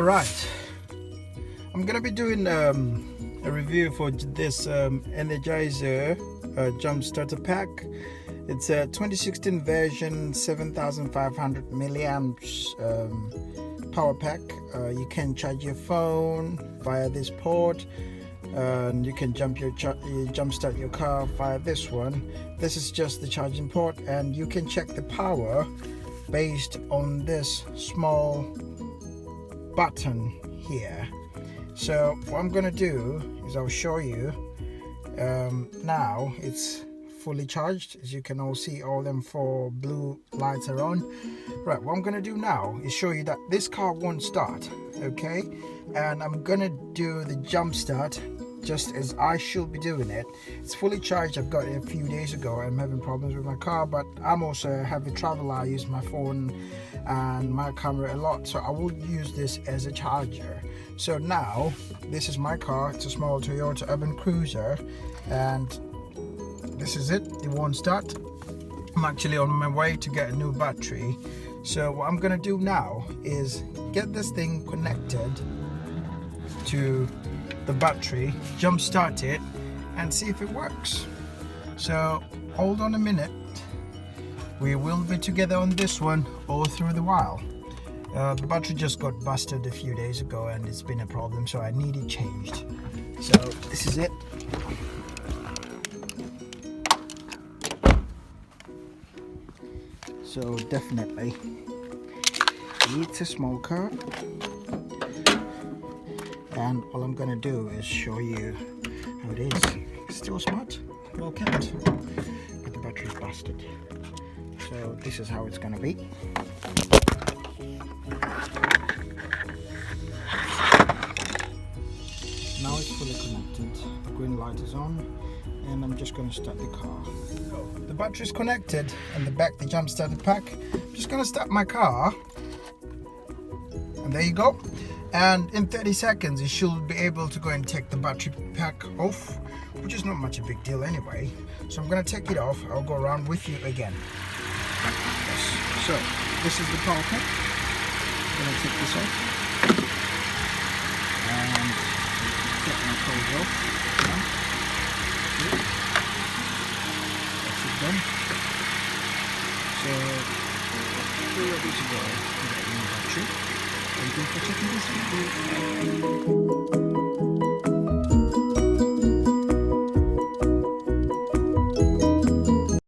Alright, I'm gonna be doing a review for this Energizer jump starter pack. It's a 2016 version, 7500 milliamps power pack. You can charge your phone via this port, and you can jump start your car via this one. This is just the charging port, and you can check the power based on this small button here. So what I'm gonna do is I'll show you. Now it's fully charged. As you can all see, all them 4 blue lights are on. Right, what I'm gonna do now is show you that this car won't start, okay? And I'm gonna do the jump start just as I should be doing it. It's fully charged. I've got it a few days ago. I'm having problems with my car, but I'm also a heavy traveler. I use my phone and my camera a lot, so I will use this as a charger. So now this is my car. It's a small Toyota Urban Cruiser, and this is it. It won't start. I'm actually on my way to get a new battery. So what I'm gonna do now is get this thing connected to the battery, jump start it, and see if it works. So hold on a minute. We will be together on this one all through the while. The battery just got busted a few days ago and it's been a problem, so I need it changed. So this is it. So definitely it's a small car, and all I'm gonna do is show you how it is. It's still smart, well kept, but the battery's busted. So this is how it's gonna be. Now it's fully connected. The green light is on, and I'm just gonna start the car. So the battery's connected, and the jump starter pack. I'm just gonna start my car, and there you go. And in 30 seconds you should be able to go and take the battery pack off, which is not much a big deal anyway. So I'm going to take it off. I'll go around with you again. Yes. So this is the power pack. I'm going to take this off and take my clothes off. That's it done. So we're ready to go to get a new battery. Thank you for checking this video.